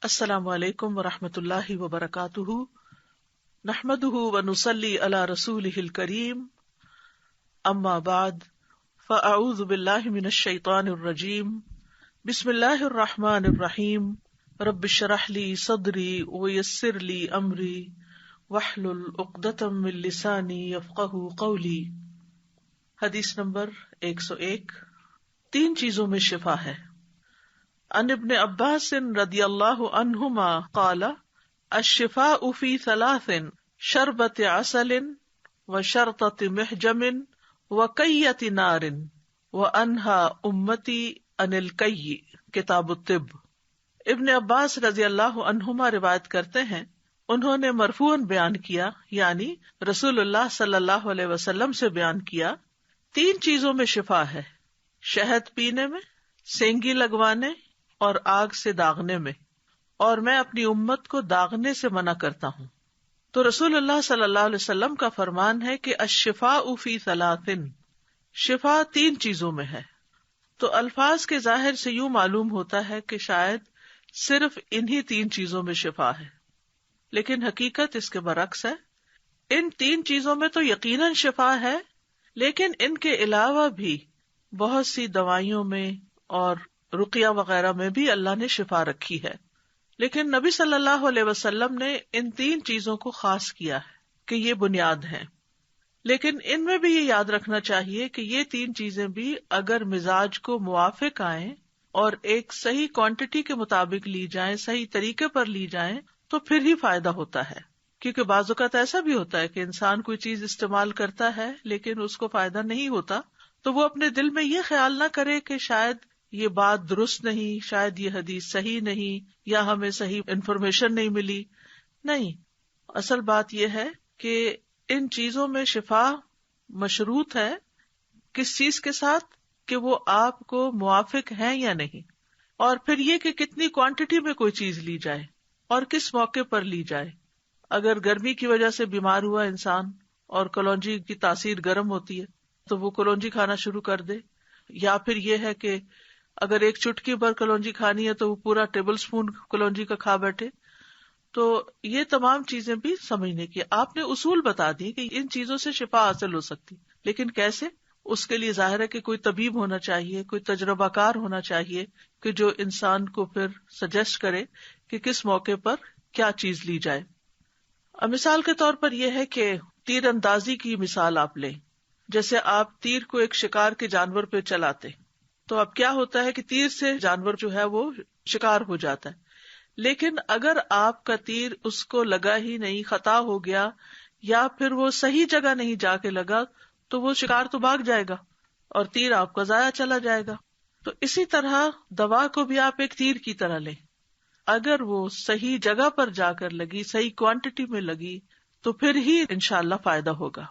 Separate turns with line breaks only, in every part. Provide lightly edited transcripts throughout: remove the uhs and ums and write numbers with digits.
السلام علیکم ورحمۃ اللہ وبرکاتہ، نحمده ونصلی علی رسولہ الکریم، اما بعد فاعوذ باللہ من الشیطان الرجیم، بسم اللہ الرحمن الرحیم، رب اشرح لی صدری ویسر لی امری واحلل عقدۃ من لسانی یفقہوا قولی۔ حدیث نمبر 101، تین چیزوں میں شفا ہے۔ عن ابن عباس رضی اللہ عنہما قال الشفاء فی ثلاث، شربۃ عسل وشرطۃ محجم وکیۃ نار وانہا امتی عن الکی، کتاب الطب۔ ابن عباس رضی اللہ عنہما روایت کرتے ہیں، انہوں نے مرفوعاً بیان کیا، یعنی رسول اللہ صلی اللہ علیہ وسلم سے بیان کیا، تین چیزوں میں شفا ہے، شہد پینے میں، سینگی لگوانے اور آگ سے داغنے میں، اور میں اپنی امت کو داغنے سے منع کرتا ہوں۔ تو رسول اللہ صلی اللہ علیہ وسلم کا فرمان ہے کہ الشفاء فی ثلاث، شفا تین چیزوں میں ہے۔ تو الفاظ کے ظاہر سے یوں معلوم ہوتا ہے کہ شاید صرف انہی تین چیزوں میں شفا ہے، لیکن حقیقت اس کے برعکس ہے۔ ان تین چیزوں میں تو یقیناً شفا ہے، لیکن ان کے علاوہ بھی بہت سی دوائیوں میں اور رقیہ وغیرہ میں بھی اللہ نے شفا رکھی ہے، لیکن نبی صلی اللہ علیہ وسلم نے ان تین چیزوں کو خاص کیا ہے کہ یہ بنیاد ہیں۔ لیکن ان میں بھی یہ یاد رکھنا چاہیے کہ یہ تین چیزیں بھی اگر مزاج کو موافق آئیں اور ایک صحیح کوانٹٹی کے مطابق لی جائیں، صحیح طریقے پر لی جائیں، تو پھر ہی فائدہ ہوتا ہے۔ کیونکہ بعض اوقات ایسا بھی ہوتا ہے کہ انسان کوئی چیز استعمال کرتا ہے لیکن اس کو فائدہ نہیں ہوتا، تو وہ اپنے دل میں یہ خیال نہ کرے کہ شاید یہ بات درست نہیں، شاید یہ حدیث صحیح نہیں، یا ہمیں صحیح انفارمیشن نہیں ملی۔ نہیں، اصل بات یہ ہے کہ ان چیزوں میں شفا مشروط ہے کس چیز کے ساتھ، کہ وہ آپ کو موافق ہیں یا نہیں، اور پھر یہ کہ کتنی کوانٹٹی میں کوئی چیز لی جائے اور کس موقع پر لی جائے۔ اگر گرمی کی وجہ سے بیمار ہوا انسان اور کلونجی کی تاثیر گرم ہوتی ہے تو وہ کلونجی کھانا شروع کر دے، یا پھر یہ ہے کہ اگر ایک چٹکی بھر کلونجی کھانی ہے تو وہ پورا ٹیبل سپون کلونجی کا کھا بیٹھے۔ تو یہ تمام چیزیں بھی سمجھنے کی، آپ نے اصول بتا دی کہ ان چیزوں سے شفا حاصل ہو سکتی، لیکن کیسے؟ اس کے لیے ظاہر ہے کہ کوئی طبیب ہونا چاہیے، کوئی تجربہ کار ہونا چاہیے کہ جو انسان کو پھر سجیسٹ کرے کہ کس موقع پر کیا چیز لی جائے۔ اب مثال کے طور پر یہ ہے کہ تیر اندازی کی مثال آپ لیں، جیسے آپ تیر کو ایک شکار کے جانور پہ چلاتے، تو اب کیا ہوتا ہے کہ تیر سے جانور جو ہے وہ شکار ہو جاتا ہے، لیکن اگر آپ کا تیر اس کو لگا ہی نہیں، خطا ہو گیا، یا پھر وہ صحیح جگہ نہیں جا کے لگا، تو وہ شکار تو بھاگ جائے گا اور تیر آپ کا ضائع چلا جائے گا۔ تو اسی طرح دوا کو بھی آپ ایک تیر کی طرح لیں، اگر وہ صحیح جگہ پر جا کر لگی، صحیح کوانٹٹی میں لگی، تو پھر ہی انشاءاللہ فائدہ ہوگا۔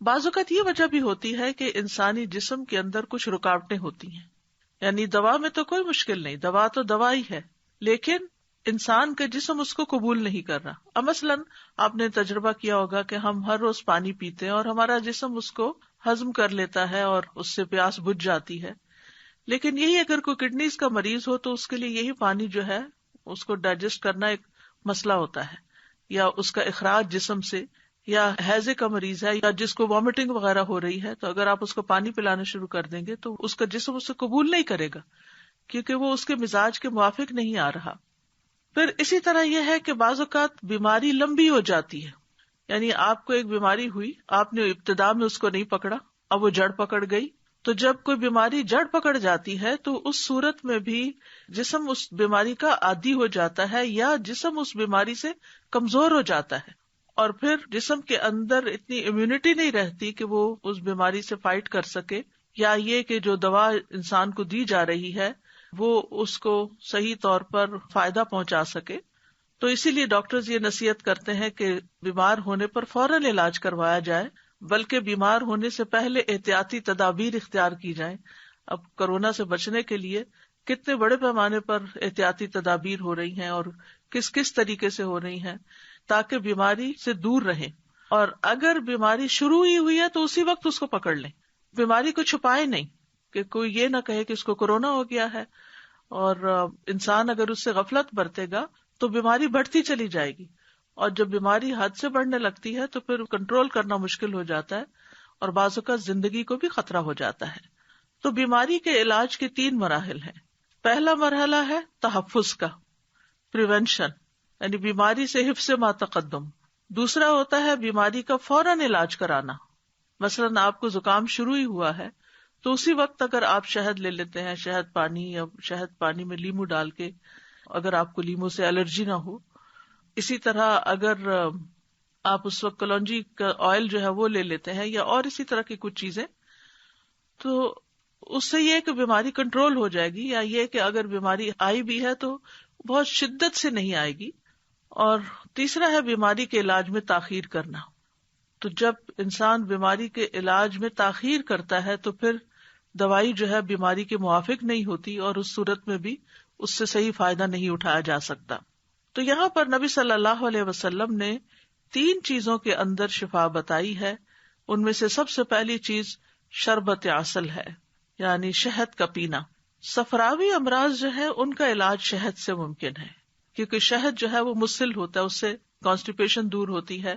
بعض اوقات یہ وجہ بھی ہوتی ہے کہ انسانی جسم کے اندر کچھ رکاوٹیں ہوتی ہیں، یعنی دوا میں تو کوئی مشکل نہیں، دوا تو دوا ہی ہے، لیکن انسان کا جسم اس کو قبول نہیں کر رہا۔ اب مثلاً آپ نے تجربہ کیا ہوگا کہ ہم ہر روز پانی پیتے ہیں اور ہمارا جسم اس کو ہضم کر لیتا ہے اور اس سے پیاس بجھ جاتی ہے، لیکن یہی اگر کوئی کڈنیز کا مریض ہو تو اس کے لیے یہی پانی جو ہے اس کو ڈائجسٹ کرنا ایک مسئلہ ہوتا ہے، یا اس کا اخراج جسم سے، یا ہیضے کا مریض ہے یا جس کو وامٹنگ وغیرہ ہو رہی ہے، تو اگر آپ اس کو پانی پلانا شروع کر دیں گے تو اس کا جسم اسے قبول نہیں کرے گا، کیونکہ وہ اس کے مزاج کے موافق نہیں آ رہا۔ پھر اسی طرح یہ ہے کہ بعض اوقات بیماری لمبی ہو جاتی ہے، یعنی آپ کو ایک بیماری ہوئی، آپ نے ابتدا میں اس کو نہیں پکڑا، اب وہ جڑ پکڑ گئی، تو جب کوئی بیماری جڑ پکڑ جاتی ہے تو اس صورت میں بھی جسم اس بیماری کا عادی ہو جاتا ہے، یا جسم اس بیماری سے کمزور ہو جاتا ہے، اور پھر جسم کے اندر اتنی امیونٹی نہیں رہتی کہ وہ اس بیماری سے فائٹ کر سکے، یا یہ کہ جو دوا انسان کو دی جا رہی ہے وہ اس کو صحیح طور پر فائدہ پہنچا سکے۔ تو اسی لیے ڈاکٹرز یہ نصیحت کرتے ہیں کہ بیمار ہونے پر فوراً علاج کروایا جائے، بلکہ بیمار ہونے سے پہلے احتیاطی تدابیر اختیار کی جائیں۔ اب کورونا سے بچنے کے لیے کتنے بڑے پیمانے پر احتیاطی تدابیر ہو رہی ہیں اور کس کس طریقے سے ہو رہی ہیں، تاکہ بیماری سے دور رہیں، اور اگر بیماری شروع ہی ہوئی ہے تو اسی وقت اس کو پکڑ لیں، بیماری کو چھپائے نہیں، کہ کوئی یہ نہ کہے کہ اس کو کورونا ہو گیا ہے، اور انسان اگر اس سے غفلت برتے گا تو بیماری بڑھتی چلی جائے گی، اور جب بیماری حد سے بڑھنے لگتی ہے تو پھر کنٹرول کرنا مشکل ہو جاتا ہے اور بعض اوقات زندگی کو بھی خطرہ ہو جاتا ہے۔ تو بیماری کے علاج کے 3 مراحل ہیں۔ پہلا مرحلہ ہے تحفظ کا، پریونشن، یعنی بیماری سے حفظ ما تقدم۔ دوسرا ہوتا ہے بیماری کا فوراً علاج کرانا، مثلاً آپ کو زکام شروع ہی ہوا ہے تو اسی وقت اگر آپ شہد لے لیتے ہیں، شہد پانی یا شہد پانی میں لیمو ڈال کے، اگر آپ کو لیمو سے الرجی نہ ہو، اسی طرح اگر آپ اس وقت کلونجی کا آئل جو ہے وہ لے لیتے ہیں یا اور اسی طرح کی کچھ چیزیں، تو اس سے یہ کہ بیماری کنٹرول ہو جائے گی، یا یہ کہ اگر بیماری آئی بھی ہے تو بہت شدت سے نہیں آئے گی۔ اور تیسرا ہے بیماری کے علاج میں تاخیر کرنا۔ تو جب انسان بیماری کے علاج میں تاخیر کرتا ہے تو پھر دوائی جو ہے بیماری کے موافق نہیں ہوتی، اور اس صورت میں بھی اس سے صحیح فائدہ نہیں اٹھایا جا سکتا۔ تو یہاں پر نبی صلی اللہ علیہ وسلم نے 3 چیزوں کے اندر شفا بتائی ہے۔ ان میں سے سب سے پہلی چیز شربت عسل ہے، یعنی شہد کا پینا۔ صفراوی امراض جو ہے ان کا علاج شہد سے ممکن ہے، کیونکہ شہد جو ہے وہ مسل ہوتا ہے، اس سے کانسٹیپیشن دور ہوتی ہے،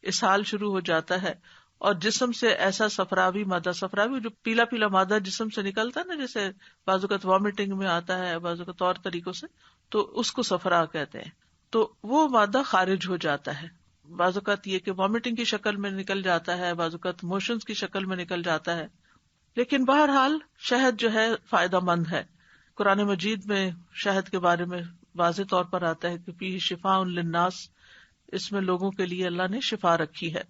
اسہال شروع ہو جاتا ہے، اور جسم سے ایسا صفراوی مادہ، صفراوی جو پیلا پیلا مادہ جسم سے نکلتا ہے نا، جیسے بعض اوقات وامٹنگ میں آتا ہے، بعض اوقات اور طریقوں سے، تو اس کو صفرا کہتے ہیں۔ تو وہ مادہ خارج ہو جاتا ہے، بعض اوقات یہ کہ وامٹنگ کی شکل میں نکل جاتا ہے، بعض اوقات موشنز کی شکل میں نکل جاتا ہے، لیکن بہرحال شہد جو ہے فائدہ مند ہے۔ قرآن مجید میں شہد کے بارے میں واضح طور پر آتا ہے کہ فیہ شفاء للناس، اس میں لوگوں کے لیے اللہ نے شفا رکھی ہے۔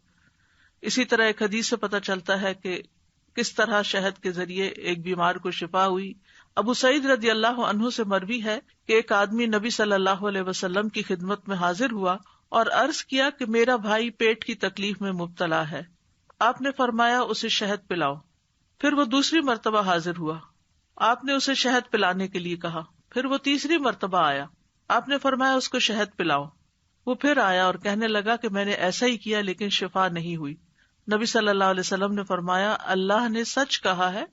اسی طرح ایک حدیث سے پتہ چلتا ہے کہ کس طرح شہد کے ذریعے ایک بیمار کو شفا ہوئی۔ ابو سعید رضی اللہ عنہ سے مروی ہے کہ ایک آدمی نبی صلی اللہ علیہ وسلم کی خدمت میں حاضر ہوا اور عرض کیا کہ میرا بھائی پیٹ کی تکلیف میں مبتلا ہے۔ آپ نے فرمایا اسے شہد پلاؤ۔ پھر وہ دوسری مرتبہ حاضر ہوا، آپ نے اسے شہد پلانے کے لیے کہا۔ پھر وہ تیسری مرتبہ آیا، آپ نے فرمایا اس کو شہد پلاؤ۔ وہ پھر آیا اور کہنے لگا کہ میں نے ایسا ہی کیا لیکن شفا نہیں ہوئی۔ نبی صلی اللہ علیہ وسلم نے فرمایا اللہ نے سچ کہا ہے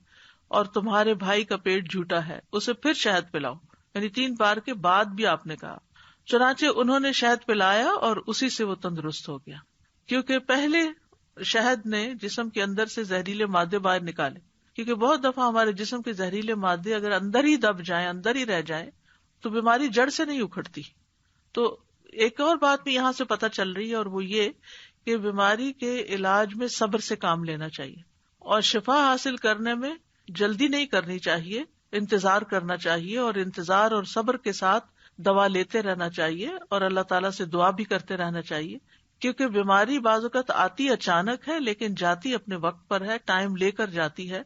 اور تمہارے بھائی کا پیٹ جھوٹا ہے، اسے پھر شہد پلاؤ۔ یعنی 3 بار کے بعد بھی آپ نے کہا۔ چنانچہ انہوں نے شہد پلایا اور اسی سے وہ تندرست ہو گیا، کیونکہ پہلے شہد نے جسم کے اندر سے زہریلے مادے باہر نکالے، کیونکہ بہت دفعہ ہمارے جسم کے زہریلے مادے اگر اندر ہی دب جائیں، اندر ہی رہ جائیں، تو بیماری جڑ سے نہیں اکھڑتی۔ تو ایک اور بات بھی یہاں سے پتہ چل رہی ہے، اور وہ یہ کہ بیماری کے علاج میں صبر سے کام لینا چاہیے، اور شفا حاصل کرنے میں جلدی نہیں کرنی چاہیے، انتظار کرنا چاہیے، اور انتظار اور صبر کے ساتھ دوا لیتے رہنا چاہیے، اور اللہ تعالیٰ سے دعا بھی کرتے رہنا چاہیے، کیونکہ بیماری بعض اوقات آتی اچانک ہے لیکن جاتی اپنے وقت پر ہے، ٹائم لے کر جاتی ہے،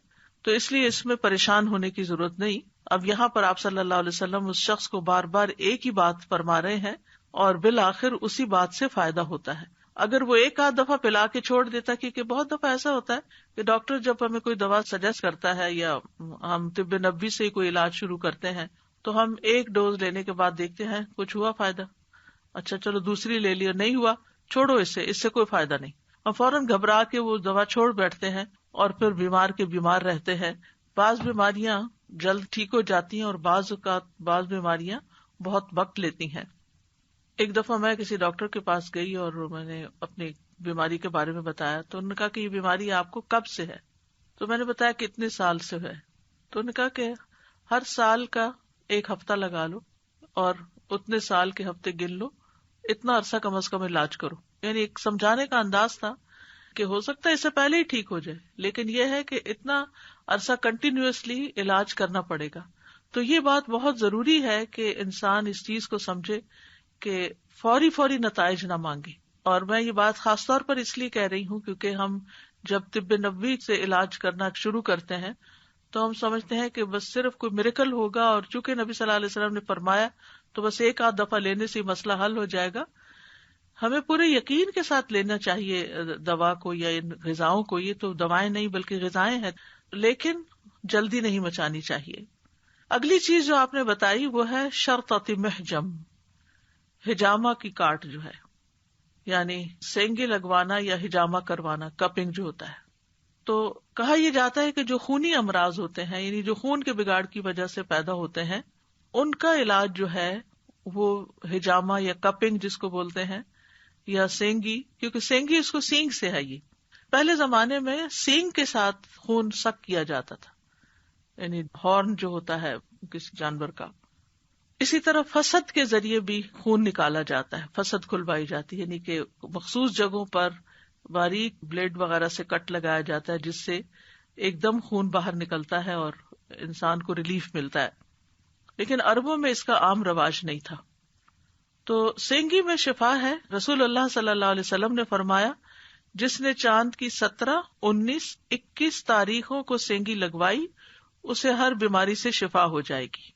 تو اس لیے اس میں پریشان ہونے کی ضرورت نہیں۔ اب یہاں پر آپ صلی اللہ علیہ وسلم اس شخص کو بار بار ایک ہی بات فرما رہے ہیں، اور بالآخر اسی بات سے فائدہ ہوتا ہے۔ اگر وہ ایک آدھ دفعہ پلا کے چھوڑ دیتا، کیونکہ بہت دفعہ ایسا ہوتا ہے کہ ڈاکٹر جب ہمیں کوئی دوا سجیسٹ کرتا ہے یا ہم طب نبوی سے کوئی علاج شروع کرتے ہیں تو ہم ایک ڈوز لینے کے بعد دیکھتے ہیں کچھ ہوا فائدہ، اچھا چلو دوسری لے لی، نہیں ہوا، چھوڑو، اس سے کوئی فائدہ نہیں، ہم فوراً گھبرا کے وہ دوا چھوڑ بیٹھتے ہیں اور پھر بیمار کے بیمار رہتے ہیں۔ بعض بیماریاں جلد ٹھیک ہو جاتی ہیں اور بعض بیماریاں بہت وقت لیتی ہیں۔ ایک دفعہ میں کسی ڈاکٹر کے پاس گئی اور میں نے اپنی بیماری کے بارے میں بتایا، تو انہوں نے کہا کہ یہ بیماری آپ کو کب سے ہے؟ تو میں نے بتایا کہ اتنے سال سے ہے۔ تو انہوں نے کہا کہ ہر سال کا 1 ہفتہ لگا لو اور اتنے سال کے ہفتے گن لو، اتنا عرصہ کم از کم علاج کرو۔ یعنی ایک سمجھانے کا انداز تھا کہ ہو سکتا ہے اس سے پہلے ہی ٹھیک ہو جائے، لیکن یہ ہے کہ اتنا عرصہ کنٹینیوسلی علاج کرنا پڑے گا۔ تو یہ بات بہت ضروری ہے کہ انسان اس چیز کو سمجھے کہ فوری نتائج نہ مانگے۔ اور میں یہ بات خاص طور پر اس لیے کہہ رہی ہوں کیونکہ ہم جب طب نبوی سے علاج کرنا شروع کرتے ہیں تو ہم سمجھتے ہیں کہ بس صرف کوئی میریکل ہوگا، اور چونکہ نبی صلی اللہ علیہ وسلم نے فرمایا تو بس 1 آدھ دفعہ لینے سے مسئلہ حل ہو جائے گا۔ ہمیں پورے یقین کے ساتھ لینا چاہیے دوا کو یا ان غذاؤں کو، یہ تو دوائیں نہیں بلکہ غذائیں ہیں، لیکن جلدی نہیں مچانی چاہیے۔ اگلی چیز جو آپ نے بتائی وہ ہے شرطۃ محجم، ہجامہ کی کاٹ جو ہے، یعنی سینگے لگوانا یا ہجامہ کروانا، کپنگ جو ہوتا ہے۔ تو کہا یہ جاتا ہے کہ جو خونی امراض ہوتے ہیں، یعنی جو خون کے بگاڑ کی وجہ سے پیدا ہوتے ہیں، ان کا علاج جو ہے وہ ہجامہ یا کپنگ جس کو بولتے ہیں، یا سینگی، کیونکہ سینگی اس کو سینگ سے ہے. یہ پہلے زمانے میں سینگ کے ساتھ خون سک کیا جاتا تھا، یعنی ہارن جو ہوتا ہے کسی جانور کا. اسی طرح فسد کے ذریعے بھی خون نکالا جاتا ہے، فسد کھلوائی جاتی ہے، یعنی کہ مخصوص جگہوں پر باریک بلیڈ وغیرہ سے کٹ لگایا جاتا ہے جس سے ایک دم خون باہر نکلتا ہے اور انسان کو ریلیف ملتا ہے. لیکن عربوں میں اس کا عام رواج نہیں تھا. تو سینگی میں شفا ہے. رسول اللہ صلی اللہ علیہ وسلم نے فرمایا جس نے چاند کی 17، 19، 21 تاریخوں کو سینگی لگوائی اسے ہر بیماری سے شفا ہو جائے گی.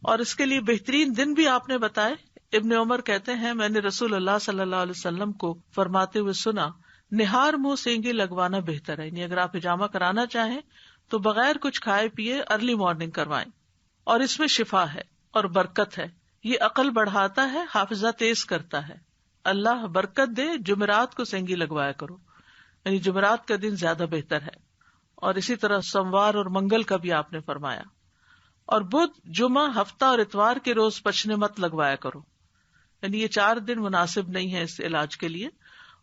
اور اس کے لیے بہترین دن بھی آپ نے بتائے. ابن عمر کہتے ہیں میں نے رسول اللہ صلی اللہ علیہ وسلم کو فرماتے ہوئے سنا نہار منہ سینگی لگوانا بہتر ہے، یعنی اگر آپ ہجامہ کرانا چاہیں تو بغیر کچھ کھائے پیے ارلی مارننگ کروائیں، اور اس میں شفا ہے اور برکت ہے. یہ عقل بڑھاتا ہے، حافظہ تیز کرتا ہے. اللہ برکت دے. جمعرات کو سینگی لگوایا کرو، یعنی جمعرات کا دن زیادہ بہتر ہے. اور اسی طرح سوموار اور منگل کا بھی آپ نے فرمایا. اور بدھ، جمعہ، ہفتہ اور اتوار کے روز پچنے مت لگوایا کرو، یعنی یہ 4 دن مناسب نہیں ہے اس علاج کے لیے.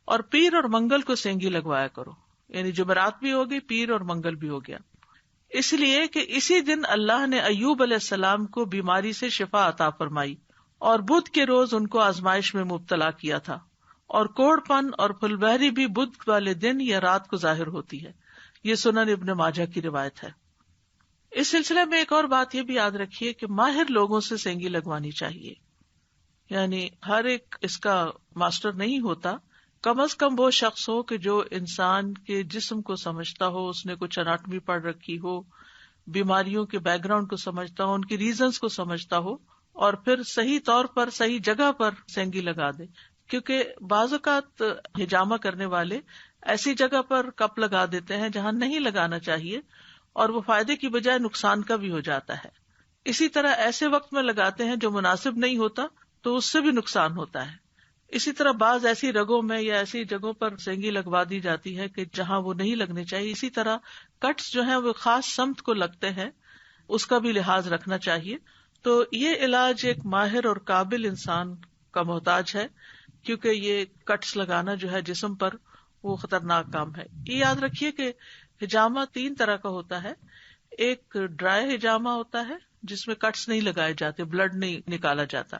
اور پیر اور منگل کو سینگی لگوایا کرو، یعنی جمعرات بھی ہوگی، پیر اور منگل بھی ہو گیا. اس لیے کہ اسی دن اللہ نے ایوب علیہ السلام کو بیماری سے شفا عطا فرمائی اور بدھ کے روز ان کو آزمائش میں مبتلا کیا تھا. اور کوڑ پن اور پھل بہری بھی بدھ والے دن یا رات کو ظاہر ہوتی ہے. یہ سنن ابن ماجہ کی روایت ہے. اس سلسلے میں ایک اور بات یہ بھی یاد رکھیے کہ ماہر لوگوں سے سینگی لگوانی چاہیے. یعنی ہر ایک اس کا ماسٹر نہیں ہوتا، کم از کم وہ شخص ہو کہ جو انسان کے جسم کو سمجھتا ہو، اس نے کچھ اناٹمی پڑھ رکھی ہو، بیماریوں کے بیک گراؤنڈ کو سمجھتا ہو، ان کی ریزنز کو سمجھتا ہو، اور پھر صحیح طور پر صحیح جگہ پر سینگی لگا دے. کیونکہ بعض اوقات ہجامہ کرنے والے ایسی جگہ پر کپ لگا دیتے ہیں جہاں نہیں لگانا چاہیے، اور وہ فائدے کی بجائے نقصان کا بھی ہو جاتا ہے. اسی طرح ایسے وقت میں لگاتے ہیں جو مناسب نہیں ہوتا تو اس سے بھی نقصان ہوتا ہے. اسی طرح بعض ایسی رگوں میں یا ایسی جگہوں پر سینگی لگوا دی جاتی ہے کہ جہاں وہ نہیں لگنی چاہیے. اسی طرح کٹس جو ہیں وہ خاص سمت کو لگتے ہیں، اس کا بھی لحاظ رکھنا چاہیے. تو یہ علاج ایک ماہر اور قابل انسان کا محتاج ہے، کیونکہ یہ کٹس لگانا جو ہے جسم پر وہ خطرناک کام ہے. یہ یاد رکھیے کہ ہجامہ 3 طرح کا ہوتا ہے. ایک ڈرائی ہجامہ ہوتا ہے جس میں کٹس نہیں لگائے جاتے، بلڈ نہیں نکالا جاتا.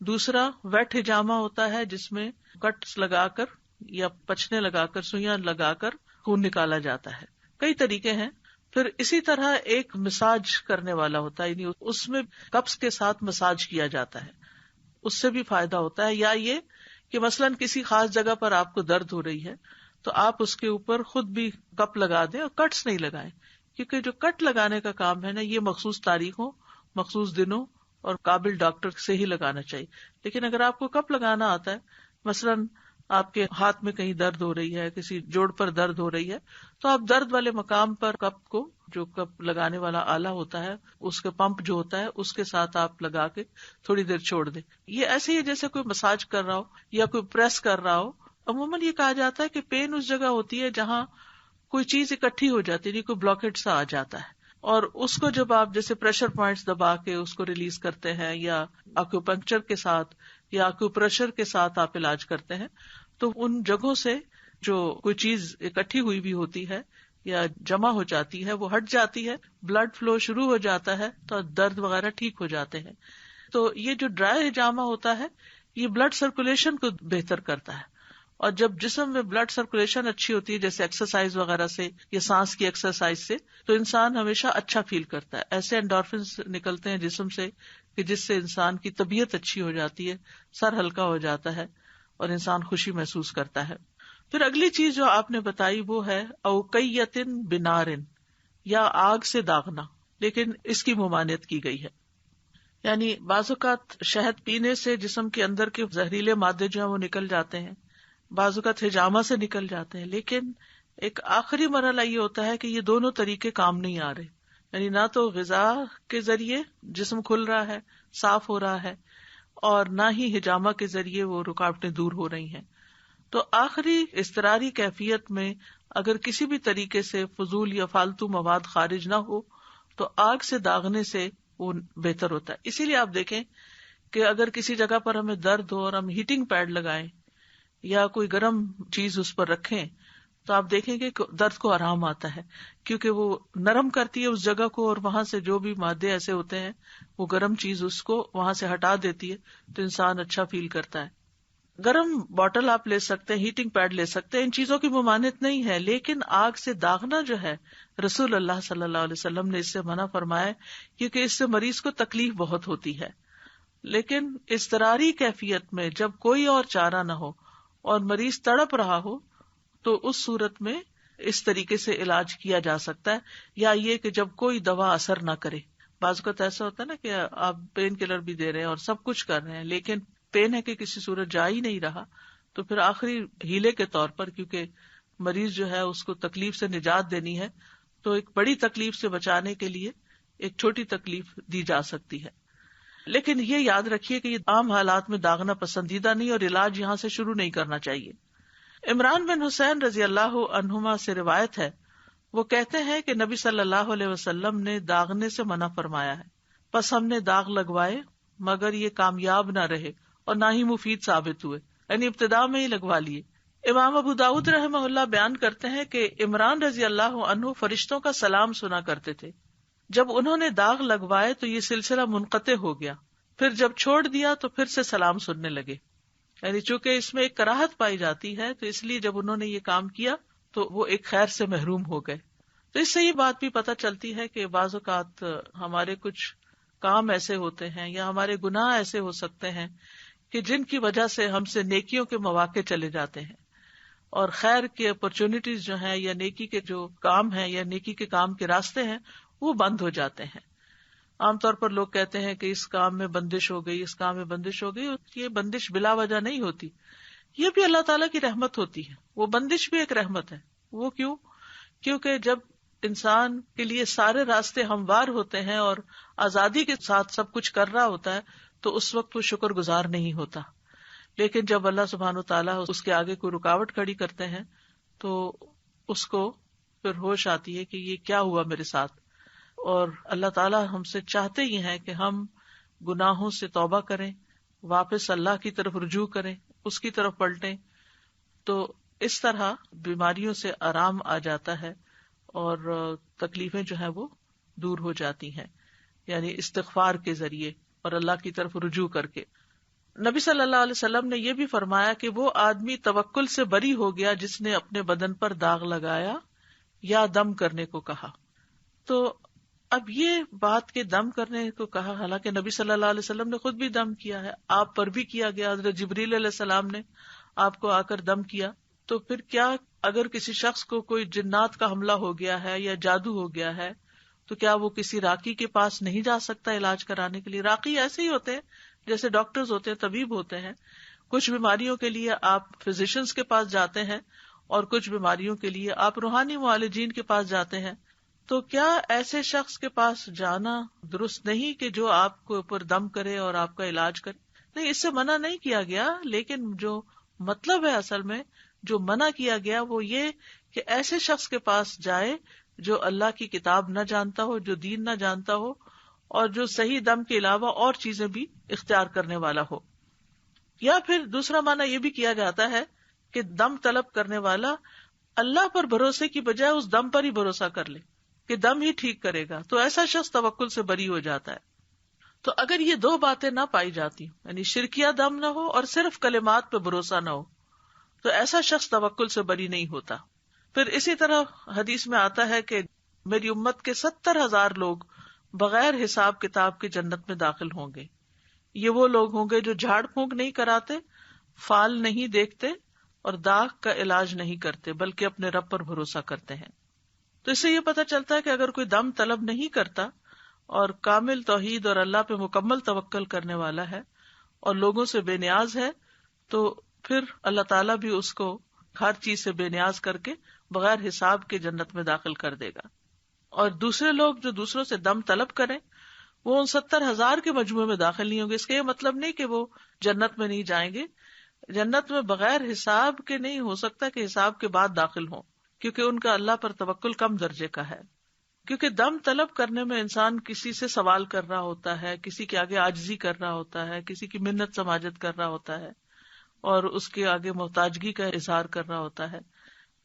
دوسرا ویٹ ہجامہ ہوتا ہے جس میں کٹس لگا کر یا پچنے لگا کر، سوئیاں لگا کر خون نکالا جاتا ہے. کئی طریقے ہیں. پھر اسی طرح ایک مساج کرنے والا ہوتا ہے، یعنی اس میں کپس کے ساتھ مساج کیا جاتا ہے، اس سے بھی فائدہ ہوتا ہے. یا یہ کہ مثلاً کسی خاص جگہ پر آپ کو درد ہو رہی ہے تو آپ اس کے اوپر خود بھی کپ لگا دیں اور کٹس نہیں لگائیں، کیونکہ جو کٹ لگانے کا کام ہے نا، یہ مخصوص تاریخوں، مخصوص دنوں اور قابل ڈاکٹر سے ہی لگانا چاہیے. لیکن اگر آپ کو کپ لگانا آتا ہے، مثلاً آپ کے ہاتھ میں کہیں درد ہو رہی ہے، کسی جوڑ پر درد ہو رہی ہے، تو آپ درد والے مقام پر کپ کو، جو کپ لگانے والا آلہ ہوتا ہے، اس کا پمپ جو ہوتا ہے اس کے ساتھ آپ لگا کے تھوڑی دیر چھوڑ دیں. یہ ایسے ہی جیسے کوئی مساج کر رہا ہو یا کوئی پریس کر رہا ہو. عموماً یہ کہا جاتا ہے کہ پین اس جگہ ہوتی ہے جہاں کوئی چیز اکٹھی ہو جاتی ہے، کوئی بلاکیج سا آ جاتا ہے، اور اس کو جب آپ جیسے پریشر پوائنٹس دبا کے اس کو ریلیز کرتے ہیں، یا ایکوپنکچر کے ساتھ یا ایکوپریشر کے ساتھ آپ علاج کرتے ہیں، تو ان جگہوں سے جو کوئی چیز اکٹھی ہوئی بھی ہوتی ہے یا جمع ہو جاتی ہے وہ ہٹ جاتی ہے، بلڈ فلو شروع ہو جاتا ہے، تو درد وغیرہ ٹھیک ہو جاتے ہیں. تو یہ جو ڈرائی ہجامہ ہوتا ہے یہ بلڈ سرکولیشن کو بہتر کرتا ہے. اور جب جسم میں بلڈ سرکولیشن اچھی ہوتی ہے، جیسے ایکسرسائز وغیرہ سے یا سانس کی ایکسرسائز سے، تو انسان ہمیشہ اچھا فیل کرتا ہے. ایسے انڈورفنس نکلتے ہیں جسم سے کہ جس سے انسان کی طبیعت اچھی ہو جاتی ہے، سر ہلکا ہو جاتا ہے اور انسان خوشی محسوس کرتا ہے. پھر اگلی چیز جو آپ نے بتائی وہ ہے اوقیتن بنارن، یا آگ سے داغنا، لیکن اس کی ممانعت کی گئی ہے. یعنی بعض اوقات شہد پینے سے جسم کے اندر کے زہریلے مادے جو ہیں وہ نکل جاتے ہیں، بعض اوقات ہجامہ سے نکل جاتے ہیں، لیکن ایک آخری مرحلہ یہ ہوتا ہے کہ یہ دونوں طریقے کام نہیں آ رہے. یعنی نہ تو غذا کے ذریعے جسم کھل رہا ہے، صاف ہو رہا ہے، اور نہ ہی ہجامہ کے ذریعے وہ رکاوٹیں دور ہو رہی ہیں. تو آخری اضطراری کیفیت میں اگر کسی بھی طریقے سے فضول یا فالتو مواد خارج نہ ہو تو آگ سے داغنے سے وہ بہتر ہوتا ہے. اسی لیے آپ دیکھیں کہ اگر کسی جگہ پر ہمیں درد ہو اور ہم ہیٹنگ پیڈ لگائیں یا کوئی گرم چیز اس پر رکھیں تو آپ دیکھیں گے کہ درد کو آرام آتا ہے، کیونکہ وہ نرم کرتی ہے اس جگہ کو اور وہاں سے جو بھی مادے ایسے ہوتے ہیں وہ گرم چیز اس کو وہاں سے ہٹا دیتی ہے، تو انسان اچھا فیل کرتا ہے۔ گرم باٹل آپ لے سکتے ہیں، ہیٹنگ پیڈ لے سکتے ہیں، ان چیزوں کی ممانعت نہیں ہے، لیکن آگ سے داغنا جو ہے رسول اللہ صلی اللہ علیہ وسلم نے اس سے منع فرمایا، کیونکہ اس سے مریض کو تکلیف بہت ہوتی ہے۔ لیکن اضطراری کیفیت میں جب کوئی اور چارہ نہ ہو اور مریض تڑپ رہا ہو تو اس صورت میں اس طریقے سے علاج کیا جا سکتا ہے، یا یہ کہ جب کوئی دوا اثر نہ کرے۔ بعض اوقات ایسا ہوتا ہے نا کہ آپ پین کلر بھی دے رہے ہیں اور سب کچھ کر رہے ہیں، لیکن پین ہے کہ کسی صورت جا ہی نہیں رہا، تو پھر آخری ہیلے کے طور پر، کیونکہ مریض جو ہے اس کو تکلیف سے نجات دینی ہے، تو ایک بڑی تکلیف سے بچانے کے لیے ایک چھوٹی تکلیف دی جا سکتی ہے۔ لیکن یہ یاد رکھیے کہ یہ عام حالات میں داغنا پسندیدہ نہیں اور علاج یہاں سے شروع نہیں کرنا چاہیے۔ عمران بن حسین رضی اللہ عنہما سے روایت ہے، وہ کہتے ہیں کہ نبی صلی اللہ علیہ وسلم نے داغنے سے منع فرمایا ہے، پس ہم نے داغ لگوائے مگر یہ کامیاب نہ رہے اور نہ ہی مفید ثابت ہوئے، یعنی ابتدا میں ہی لگوا لیے۔ امام ابو داؤد رحمہ اللہ بیان کرتے ہیں کہ عمران رضی اللہ عنہ فرشتوں کا سلام سنا کرتے تھے، جب انہوں نے داغ لگوائے تو یہ سلسلہ منقطع ہو گیا، پھر جب چھوڑ دیا تو پھر سے سلام سننے لگے، یعنی چونکہ اس میں ایک کراہت پائی جاتی ہے تو اس لیے جب انہوں نے یہ کام کیا تو وہ ایک خیر سے محروم ہو گئے۔ تو اس سے یہ بات بھی پتہ چلتی ہے کہ بعض اوقات ہمارے کچھ کام ایسے ہوتے ہیں یا ہمارے گناہ ایسے ہو سکتے ہیں کہ جن کی وجہ سے ہم سے نیکیوں کے مواقع چلے جاتے ہیں، اور خیر کی اپرچونٹیز جو ہیں یا نیکی کے جو کام ہیں یا نیکی کے کام کے راستے ہیں وہ بند ہو جاتے ہیں۔ عام طور پر لوگ کہتے ہیں کہ اس کام میں بندش ہو گئی، اس کام میں بندش ہو گئی، یہ بندش بلا وجہ نہیں ہوتی، یہ بھی اللہ تعالیٰ کی رحمت ہوتی ہے، وہ بندش بھی ایک رحمت ہے۔ وہ کیوں؟ کیونکہ جب انسان کے لیے سارے راستے ہموار ہوتے ہیں اور آزادی کے ساتھ سب کچھ کر رہا ہوتا ہے تو اس وقت وہ شکر گزار نہیں ہوتا، لیکن جب اللہ سبحانہ وتعالیٰ اس کے آگے کوئی رکاوٹ کھڑی کرتے ہیں تو اس کو پھر ہوش آتی ہے کہ یہ کیا ہوا میرے ساتھ۔ اور اللہ تعالیٰ ہم سے چاہتے ہی ہیں کہ ہم گناہوں سے توبہ کریں، واپس اللہ کی طرف رجوع کریں، اس کی طرف پلٹیں، تو اس طرح بیماریوں سے آرام آ جاتا ہے اور تکلیفیں جو ہیں وہ دور ہو جاتی ہیں، یعنی استغفار کے ذریعے اور اللہ کی طرف رجوع کر کے۔ نبی صلی اللہ علیہ وسلم نے یہ بھی فرمایا کہ وہ آدمی توکل سے بری ہو گیا جس نے اپنے بدن پر داغ لگایا یا دم کرنے کو کہا۔ تو اب یہ بات کہ دم کرنے کو کہا، حالانکہ نبی صلی اللہ علیہ وسلم نے خود بھی دم کیا ہے، آپ پر بھی کیا گیا، حضرت جبریل علیہ السلام نے آپ کو آ کر دم کیا، تو پھر کیا اگر کسی شخص کو کوئی جنات کا حملہ ہو گیا ہے یا جادو ہو گیا ہے تو کیا وہ کسی راقی کے پاس نہیں جا سکتا علاج کرانے کے لیے؟ راقی ایسے ہی ہوتے ہیں جیسے ڈاکٹرز ہوتے ہیں، طبیب ہوتے ہیں، کچھ بیماریوں کے لیے آپ فزیشنز کے پاس جاتے ہیں اور کچھ بیماریوں کے لیے آپ روحانی معالجین کے پاس جاتے ہیں۔ تو کیا ایسے شخص کے پاس جانا درست نہیں کہ جو آپ کو اوپر دم کرے اور آپ کا علاج کرے؟ نہیں، اس سے منع نہیں کیا گیا، لیکن جو مطلب ہے اصل میں جو منع کیا گیا وہ یہ کہ ایسے شخص کے پاس جائے جو اللہ کی کتاب نہ جانتا ہو، جو دین نہ جانتا ہو، اور جو صحیح دم کے علاوہ اور چیزیں بھی اختیار کرنے والا ہو۔ یا پھر دوسرا معنی یہ بھی کیا جاتا ہے کہ دم طلب کرنے والا اللہ پر بھروسے کی بجائے اس دم پر ہی بھروسہ کر لے کہ دم ہی ٹھیک کرے گا، تو ایسا شخص توکل سے بری ہو جاتا ہے۔ تو اگر یہ دو باتیں نہ پائی جاتی، یعنی شرکیہ دم نہ ہو اور صرف کلمات پہ بھروسہ نہ ہو، تو ایسا شخص توکل سے بری نہیں ہوتا۔ پھر اسی طرح حدیث میں آتا ہے کہ میری امت کے 70,000 لوگ بغیر حساب کتاب کے جنت میں داخل ہوں گے۔ یہ وہ لوگ ہوں گے جو جھاڑ پھونک نہیں کراتے، فال نہیں دیکھتے اور داغ کا علاج نہیں کرتے، بلکہ اپنے رب پر بھروسہ کرتے ہیں۔ تو اس سے یہ پتہ چلتا ہے کہ اگر کوئی دم طلب نہیں کرتا اور کامل توحید اور اللہ پہ مکمل توکل کرنے والا ہے اور لوگوں سے بے نیاز ہے، تو پھر اللہ تعالیٰ بھی اس کو ہر چیز سے بے نیاز کر کے بغیر حساب کے جنت میں داخل کر دے گا۔ اور دوسرے لوگ جو دوسروں سے دم طلب کریں وہ ان 70,000 کے مجموعے میں داخل نہیں ہوں گے۔ اس کا یہ مطلب نہیں کہ وہ جنت میں نہیں جائیں گے، جنت میں بغیر حساب کے نہیں ہو سکتا کہ حساب کے بعد داخل ہوں، کیونکہ ان کا اللہ پر توکل کم درجے کا ہے۔ کیونکہ دم طلب کرنے میں انسان کسی سے سوال کر رہا ہوتا ہے، کسی کے آگے عاجزی کر رہا ہوتا ہے، کسی کی منت سماجت کر رہا ہوتا ہے اور اس کے آگے محتاجگی کا اظہار کر رہا ہوتا ہے،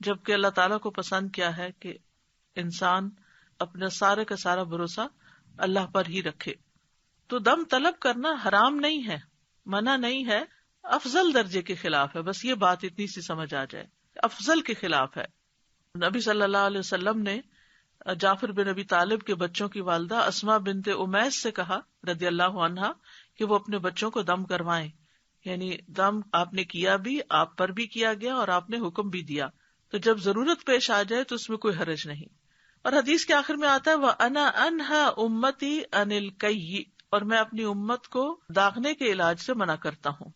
جبکہ اللہ تعالیٰ کو پسند کیا ہے کہ انسان اپنا سارے کا سارا بھروسہ اللہ پر ہی رکھے۔ تو دم طلب کرنا حرام نہیں ہے، منع نہیں ہے، افضل درجے کے خلاف ہے، بس یہ بات اتنی سی سمجھ آ جائے، افضل کے خلاف ہے۔ نبی صلی اللہ علیہ وسلم نے جعفر بن ابی طالب کے بچوں کی والدہ اسماء بنت امیس سے کہا رضی اللہ عنہا کہ وہ اپنے بچوں کو دم کروائیں، یعنی دم آپ نے کیا بھی، آپ پر بھی کیا گیا اور آپ نے حکم بھی دیا، تو جب ضرورت پیش آ جائے تو اس میں کوئی حرج نہیں۔ اور حدیث کے آخر میں آتا ہے وَأَنَا أَنْهَا أُمَّتِي عَنِ الْكَيِّ، اور میں اپنی امت کو داغنے کے علاج سے منع کرتا ہوں۔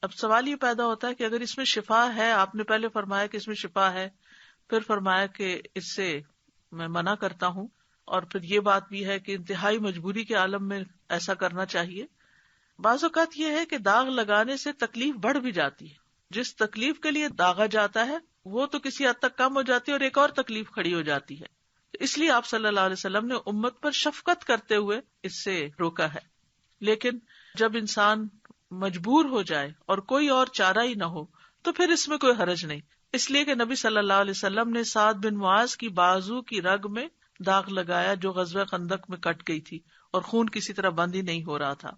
اب سوال یہ پیدا ہوتا ہے کہ اگر اس میں شفا ہے، آپ نے پہلے فرمایا کہ اس میں شفا ہے، پھر فرمایا کہ اس سے میں منع کرتا ہوں، اور پھر یہ بات بھی ہے کہ انتہائی مجبوری کے عالم میں ایسا کرنا چاہیے۔ بعض اوقات یہ ہے کہ داغ لگانے سے تکلیف بڑھ بھی جاتی ہے، جس تکلیف کے لیے داغا جاتا ہے وہ تو کسی حد تک کم ہو جاتی ہے اور ایک اور تکلیف کھڑی ہو جاتی ہے، اس لیے آپ صلی اللہ علیہ وسلم نے امت پر شفقت کرتے ہوئے اس سے روکا ہے۔ لیکن جب انسان مجبور ہو جائے اور کوئی اور چارہ ہی نہ ہو تو پھر اس میں کوئی حرج نہیں، اس لیے کہ نبی صلی اللہ علیہ وسلم نے سعد بن معاذ کی بازو کی رگ میں داغ لگایا جو غزوہ خندق میں کٹ گئی تھی اور خون کسی طرح بند ہی نہیں ہو رہا تھا۔